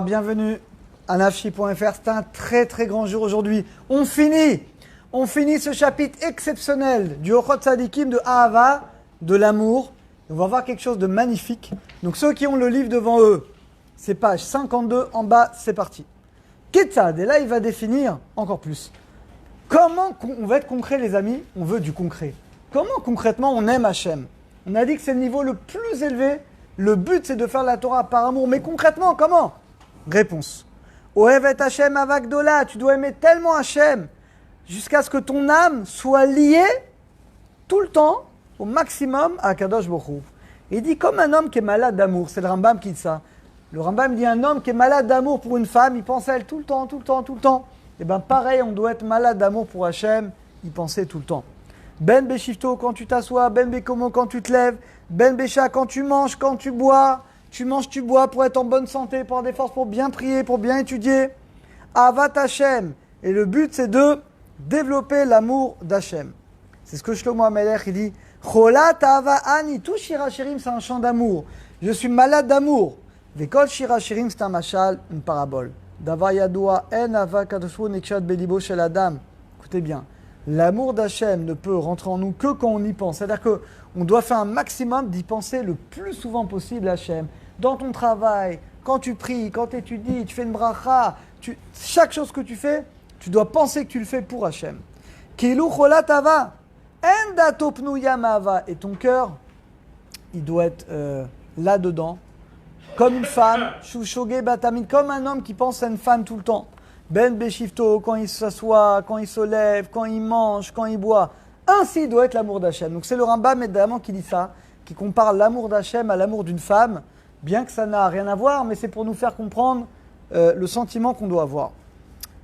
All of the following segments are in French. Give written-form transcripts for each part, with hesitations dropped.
Bienvenue à nafshi.fr, c'est un très très grand jour aujourd'hui. On finit ce chapitre exceptionnel du Ochot Tzadikim de Ahava, de l'amour. On va voir quelque chose de magnifique. Donc ceux qui ont le livre devant eux, c'est page 52 en bas, c'est parti. Ketzad, et là il va définir encore plus. Comment on va être concret les amis? On veut du concret. Comment concrètement on aime Hachem? On a dit que c'est le niveau le plus élevé. Le but c'est de faire la Torah par amour. Mais concrètement, comment? Réponse. Ohevet Hashem avagdola, tu dois aimer tellement Hashem jusqu'à ce que ton âme soit liée tout le temps, au maximum, à Kadosh Baruch Hu. Il dit comme un homme qui est malade d'amour, c'est le Rambam qui dit ça. Le Rambam dit un homme qui est malade d'amour pour une femme, il pense à elle tout le temps. Et bien pareil, on doit être malade d'amour pour Hashem, y penser tout le temps. Ben Beshifto quand tu t'assois, Ben Bekomo quand tu te lèves, Ben Besha quand tu manges, quand tu bois. Tu manges, tu bois pour être en bonne santé, pour avoir des forces, pour bien prier, pour bien étudier. Avat Hashem. Et le but, c'est de développer l'amour d'Hachem. C'est ce que Shlomo HaMelech, il dit. Cholat Ahava Ani. Tout Shir HaShirim, c'est un chant d'amour. Je suis malade d'amour. Vekol Shir HaShirim, c'est un mashal, une parabole. Davar Yadoua En Ava Kadosh Hu Nekshad Belibo Shel Adam. Écoutez bien. L'amour d'Hachem ne peut rentrer en nous que quand on y pense. C'est-à-dire qu'on doit faire un maximum d'y penser le plus souvent possible à Hachem. Dans ton travail, quand tu pries, quand tu étudies, tu fais une bracha, chaque chose que tu fais, tu dois penser que tu le fais pour Hachem. Kilu cholat ava, en dato pnuya ma'ava. Et ton cœur, il doit être là-dedans, comme une femme, shushoge batamid, comme un homme qui pense à une femme tout le temps. Ben beshifto, quand il s'assoit, quand il se lève, quand il mange, quand il boit. Ainsi doit être l'amour d'Hachem. Donc c'est le Rambam évidemment qui dit ça, qui compare l'amour d'Hachem à l'amour d'une femme. Bien que ça n'a rien à voir, mais c'est pour nous faire comprendre le sentiment qu'on doit avoir.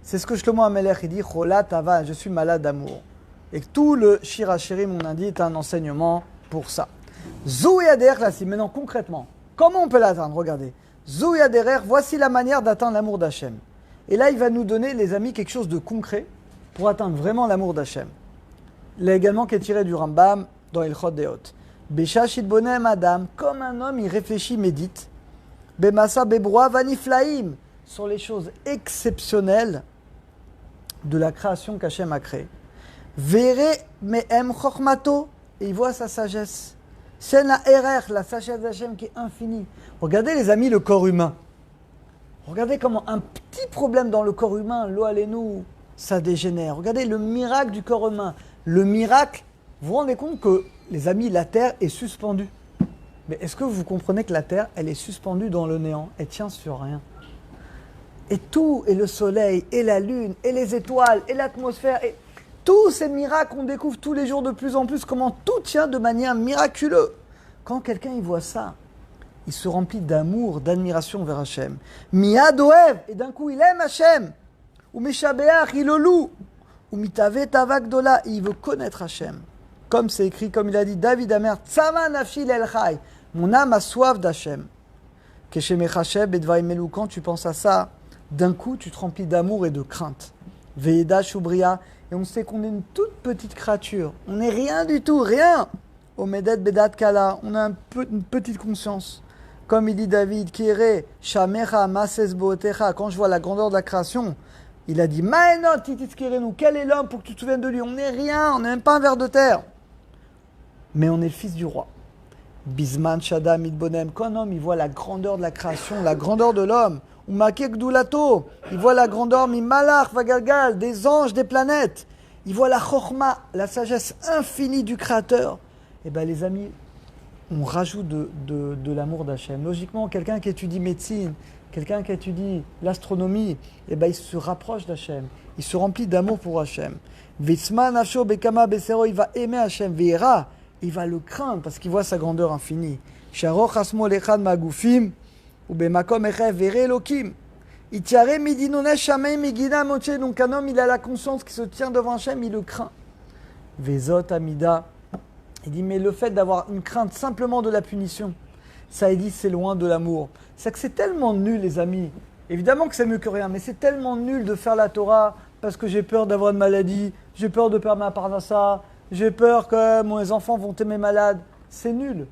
C'est ce que Shlomo HaMelech dit, Cholat Ava, je suis malade d'amour. Et que tout le Shir HaShirim, on a dit, est un enseignement pour ça. Zou Yader, là, si maintenant concrètement, comment on peut l'atteindre? Regardez. Zou Yader, voici la manière d'atteindre l'amour d'Hachem. Et là, il va nous donner, les amis, quelque chose de concret pour atteindre vraiment l'amour d'Hachem. Là également, qui est tiré du Rambam dans Ilchot Deot. Beshashit bonem adam, comme un homme, il réfléchit, médite. Bemasa bebroa vaniflaim, sur les choses exceptionnelles de la création qu'Hachem a créée. Vere mehem chormato, et il voit sa sagesse. C'est la erer, la sagesse d'Hachem qui est infinie. Regardez les amis, le corps humain. Regardez comment un petit problème dans le corps humain, lo alenu, ça dégénère. Regardez le miracle du corps humain. Le miracle, vous vous rendez compte que les amis, la Terre est suspendue. Mais est-ce que vous comprenez que la Terre, elle est suspendue dans le néant? Elle tient sur rien. Et tout, et le soleil, et la lune, et les étoiles, et l'atmosphère, et tous ces miracles, on découvre tous les jours de plus en plus comment tout tient de manière miraculeuse. Quand quelqu'un y voit ça, il se remplit d'amour, d'admiration vers Hachem. Miyad oev, et d'un coup il aime Hachem. Ou mishabeach, il le loue. Ou mitavet avagdola, et il veut connaître Hachem. Comme c'est écrit, comme il a dit David Amer, Tzama nafshi lel chai, mon âme a soif d'Hachem. Keshemechashem bedvarim melou, quand tu penses à ça, d'un coup tu te remplis d'amour et de crainte. Veida shubria, et on sait qu'on est une toute petite créature, on n'est rien du tout, rien. Omedet bedat kala, on a une petite conscience. Comme il dit David, Kire, shamecha mases bootecha, quand je vois la grandeur de la création, il a dit Maenot titiskirenu, quel est l'homme pour que tu te souviennes de lui? On n'est rien, on n'est même pas un ver de terre. Mais on est le fils du roi. Bisman Shadam Idbonem, quand un homme il voit la grandeur de la création, la grandeur de l'homme, ou Makek Doulato, il voit la grandeur Mimalach Vagalgal, des anges, des planètes, il voit la Chokhma, la sagesse infinie du Créateur. Et bien les amis, on rajoute de l'amour d'Hachem. Logiquement, quelqu'un qui étudie médecine, quelqu'un qui étudie l'astronomie, et ben il se rapproche d'Hachem, il se remplit d'amour pour Hachem. Visma Nafsho Bekama Besero, il va aimer Hachem, Veira. Il va le craindre parce qu'il voit sa grandeur infinie. Sharoch asmo lechad magufim ou bemakom echev vere elokim. Itiare midinone shamei migina moche. Donc un homme, il a la conscience qui se tient devant Hachem, il le craint. Vezot amida. Il dit mais le fait d'avoir une crainte simplement de la punition, ça il dit c'est loin de l'amour. C'est que c'est tellement nul les amis. Évidemment que c'est mieux que rien, mais c'est tellement nul de faire la Torah parce que j'ai peur d'avoir une maladie, j'ai peur de perdre ma parnassa. J'ai peur que mes enfants vont t'aimer malade. C'est nul.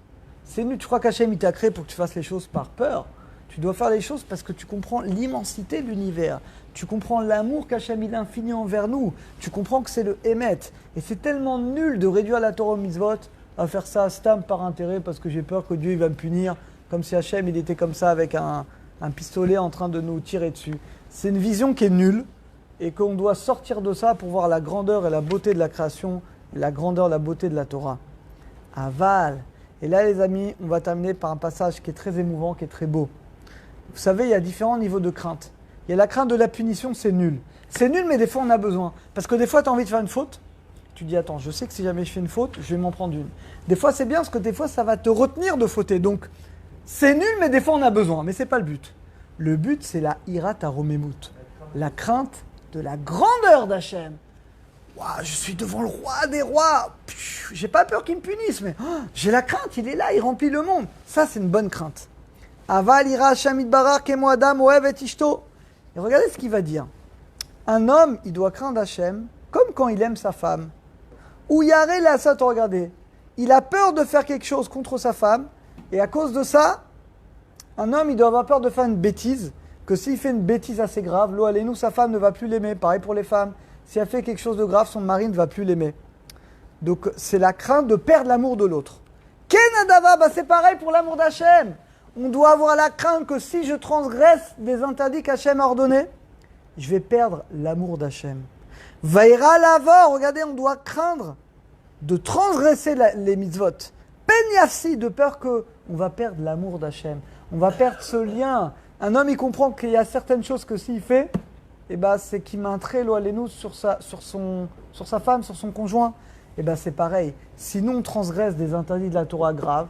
C'est nul. Tu crois qu'Hachem il t'a créé pour que tu fasses les choses par peur? Tu dois faire les choses parce que tu comprends l'immensité de l'univers. Tu comprends l'amour qu'Hachem il a infini envers nous. Tu comprends que c'est le Hémet. Et c'est tellement nul de réduire la Torah au mitzvot à faire ça stam par intérêt parce que j'ai peur que Dieu il va me punir. Comme si Hachem il était comme ça avec un pistolet en train de nous tirer dessus. C'est une vision qui est nulle et qu'on doit sortir de ça pour voir la grandeur et la beauté de la création, et la grandeur et la beauté de la Torah. Aval. Et là les amis, on va terminer par un passage qui est très émouvant, qui est très beau. Vous savez, il y a différents niveaux de crainte. Il y a la crainte de la punition, c'est nul. C'est nul, mais des fois, on a besoin. Parce que des fois, tu as envie de faire une faute. Tu dis, attends, je sais que si jamais je fais une faute, je vais m'en prendre une. Des fois, c'est bien, parce que des fois, ça va te retenir de fauter. Donc, c'est nul, mais des fois, on a besoin. Mais ce n'est pas le but. Le but, c'est la hirat aromemut. La crainte de la grandeur d'Hachem. Ouah, je suis devant le roi des rois. J'ai pas peur qu'il me punisse, mais j'ai la crainte. Il est là, il remplit le monde. Ça, c'est une bonne crainte. Aval ira Hashem itbarach kemo adam ohev et ishto. Et regardez ce qu'il va dire. Un homme, il doit craindre Hachem comme quand il aime sa femme. Ou yare la sot, regardez. Il a peur de faire quelque chose contre sa femme. Et à cause de ça, un homme, il doit avoir peur de faire une bêtise. Que s'il fait une bêtise assez grave, lo alenu, sa femme ne va plus l'aimer. Pareil pour les femmes. Si elle fait quelque chose de grave, son mari ne va plus l'aimer. Donc c'est la crainte de perdre l'amour de l'autre. Kenadava, c'est pareil pour l'amour d'Hachem. On doit avoir la crainte que si je transgresse des interdits qu'Hachem a ordonnés, je vais perdre l'amour d'Hachem. Vaïra lava, regardez, on doit craindre de transgresser les mitzvot. Penyafsi, de peur qu'on va perdre l'amour d'Hachem. On va perdre ce lien. Un homme, il comprend qu'il y a certaines choses que s'il fait, c'est qu'il met un trait loalénou sur sa femme, sur son conjoint. C'est pareil. Si nous, on transgresse des interdits de la Torah graves,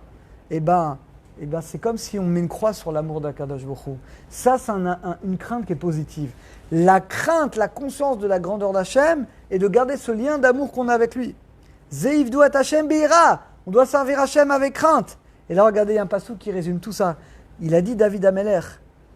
c'est comme si on met une croix sur l'amour d'Akadosh Baruch Hu. Ça, c'est une crainte qui est positive. La crainte, la conscience de la grandeur d'Hachem est de garder ce lien d'amour qu'on a avec lui. Zeivdu at Hachem beira. On doit servir Hachem avec crainte. Et là, regardez, il y a un passou qui résume tout ça. Il a dit David Ameler.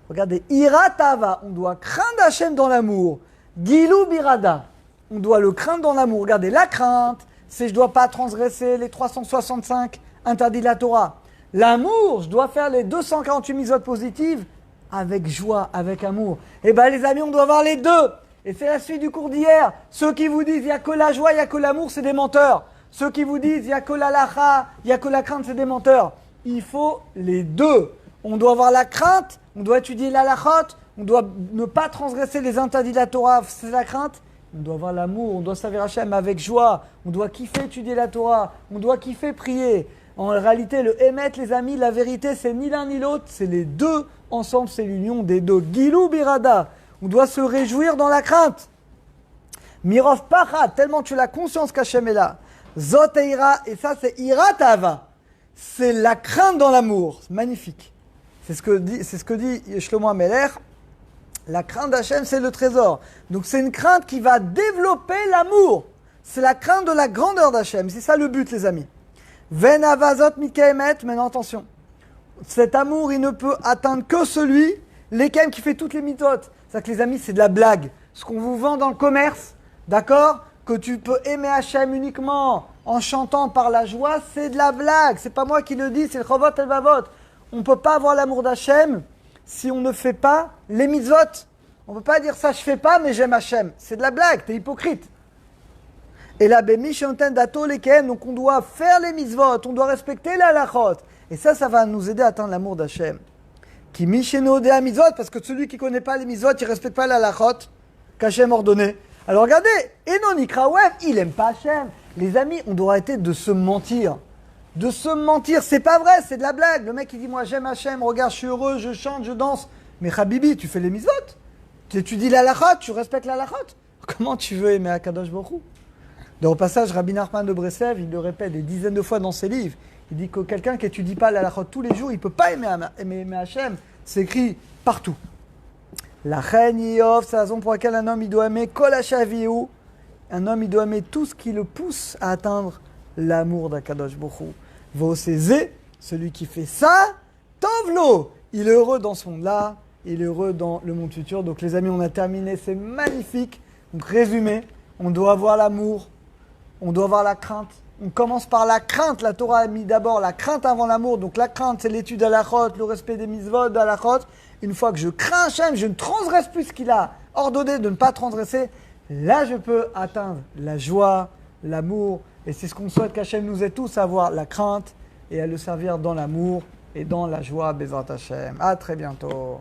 Regardez, Iratava. On doit craindre Hachem dans l'amour. Gilou birada. On doit le craindre dans l'amour. Regardez, la crainte, c'est je ne dois pas transgresser les 365 interdits de la Torah. L'amour, je dois faire les 248 mitzvot positives avec joie, avec amour. Les amis, on doit avoir les deux. Et c'est la suite du cours d'hier. Ceux qui vous disent il n'y a que la joie, il n'y a que l'amour, c'est des menteurs. Ceux qui vous disent il n'y a que la lacha, il n'y a que la crainte, c'est des menteurs. Il faut les deux. On doit avoir la crainte, on doit étudier la lachot, on doit ne pas transgresser les interdits de la Torah, c'est la crainte. On doit avoir l'amour, on doit servir Hachem avec joie, on doit kiffer étudier la Torah, on doit kiffer prier. En réalité, le Hémet, les amis, la vérité, c'est ni l'un ni l'autre, c'est les deux ensemble, c'est l'union des deux. Gilou birada, on doit se réjouir dans la crainte. Mirov pacha, tellement tu as la conscience qu'Hachem est là. Zot eira, et ça c'est iratava, c'est la crainte dans l'amour, c'est magnifique. C'est ce que dit Shlomo Ameler. La crainte d'Hachem, c'est le trésor. Donc c'est une crainte qui va développer l'amour. C'est la crainte de la grandeur d'Hachem. C'est ça le but, les amis. Ven avazot mikaemet, maintenant attention. Cet amour, il ne peut atteindre que celui, l'ékem qui fait toutes les mitotes. C'est-à-dire que les amis, c'est de la blague. Ce qu'on vous vend dans le commerce, d'accord, que tu peux aimer Hachem uniquement en chantant par la joie, c'est de la blague. C'est pas moi qui le dis, c'est le Chovot El Vavot. On ne peut pas avoir l'amour d'Hachem si on ne fait pas les mitzvot. On ne peut pas dire ça, je fais pas, mais j'aime Hachem. C'est de la blague, tu es hypocrite. Et là, donc on doit faire les mitzvot, on doit respecter la halachot. Et ça va nous aider à atteindre l'amour d'Hachem. Qui micheno de mitzvot, parce que celui qui ne connaît pas les mitzvot, il ne respecte pas la halachot qu'Hachem ordonné. Alors regardez, Enon Ikrawev, il n'aime pas Hachem. Les amis, on doit arrêter de se mentir. De se mentir, c'est pas vrai, c'est de la blague. Le mec il dit moi j'aime Hachem, regarde je suis heureux, je chante, je danse. Mais Habibi, tu fais les mitzvot. Tu dis la halachot, tu respectes la halachot. Comment tu veux aimer Akadosh Baruch Hu? Dans le passage, Rabbi Nachman de Breslev, il le répète des dizaines de fois dans ses livres. Il dit que quelqu'un qui n'étudie pas la halachot tous les jours, il ne peut pas aimer Hachem. C'est écrit partout. La reine Yov, c'est la raison pour laquelle un homme il doit aimer Kol Hashavihu. Un homme il doit aimer tout ce qui le pousse à atteindre l'amour d'Akadosh Baruch Hu. Vosezé, celui qui fait ça, Tovlo, il est heureux dans ce monde-là, il est heureux dans le monde futur. Donc les amis, on a terminé, c'est magnifique. Donc résumé, on doit avoir l'amour, on doit avoir la crainte On commence par la crainte. La Torah a mis d'abord la crainte avant l'amour. Donc la crainte, c'est l'étude à la chôte, le respect des mitzvot à la chôte. Une fois que je crains Hachem, je ne transgresse plus ce qu'il a ordonné de ne pas transgresser. Là, je peux atteindre la joie, l'amour. Et c'est ce qu'on souhaite qu'Hachem nous aide tous à avoir la crainte et à le servir dans l'amour et dans la joie. Bezrat Hachem. À très bientôt.